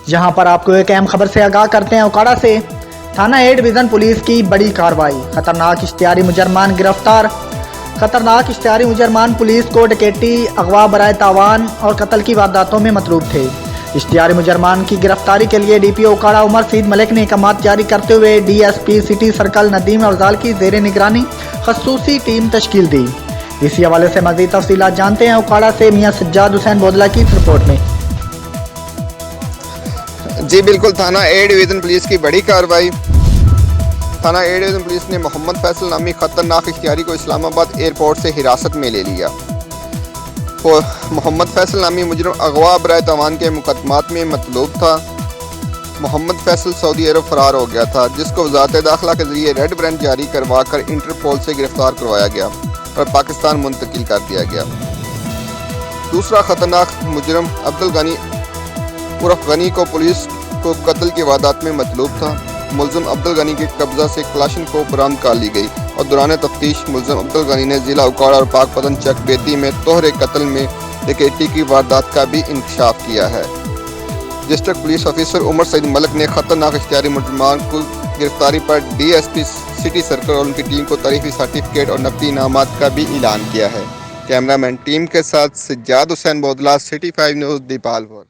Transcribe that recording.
जहां पर आपको एक अहम खबर से आगाह करते हैं। उकाड़ा से थाना ए डिवीज़न पुलिस की बड़ी कार्रवाई, खतरनाक इश्तिहारी मुजरमान गिरफ्तार। खतरनाक इश्तिहारी मुजरमान पुलिस को डकैती, अगवा, बराए तावान और कत्ल की वारदातों में मतरूब थे। इश्तिहारी मुजरमान की गिरफ्तारी के लिए डीपीओ उकाड़ा उमर सईद मलिक ने अहकामात जारी करते हुए DSP city circle Nadeem Afzal की जेर निगरानी खसूसी टीम तश्कील दी। इसी हवाले से मज़ीद तफसीलात जानते हैं उकाड़ा से मियां सज्जाद हुसैन बोदला की रिपोर्ट में। जी बिल्कुल, थाना ए डिवीज़न पुलिस की बड़ी कार्रवाई। थाना ए डिवीज़न पुलिस ने मोहम्मद फैसल नामी खतरनाक इश्तिहारी को इस्लामाबाद एयरपोर्ट से हिरासत में ले लिया। मोहम्मद फैसल नामी मुजरिम अगवा बराए तावान के मुकदमात में मतलूब था। मोहम्मद फैसल सऊदी अरब फरार हो गया था, जिसको वज़ारत दाखिला के जरिए रेड वारंट जारी करवा कर इंटरपोल से गिरफ्तार करवाया गया और पाकिस्तान मुंतकिल कर दिया गया। दूसरा खतरनाक मुजरिम अब्दुल गनी उर्फ गनी को पुलिस को कत्ल की वारदात में मतलूब था। मुलज़िम अब्दुल गनी के कब्जा से क्लाशनकोव बरामद कर ली गई और दौरान तफ्तीश मुलज़िम अब्दुल गनी ने ज़िला उकाड़ा और पाकपतन चक बेती में तोहरे कत्ल में डकैती की वारदात का भी इंकशाफ किया है। District police officer Umar Saeed Malik ने खतरनाक इश्तिहारी मुजरमान को गिरफ्तारी पर डीएसपी सिटी सर्कल और उनकी टीम को तारीफी सर्टिफिकेट और नकदी इनामात का भी ऐलान किया है। कैमरामैन टीम के साथ सज्जाद हुसैन बोदला, सिटी 5 न्यूज़, दीपालपुर।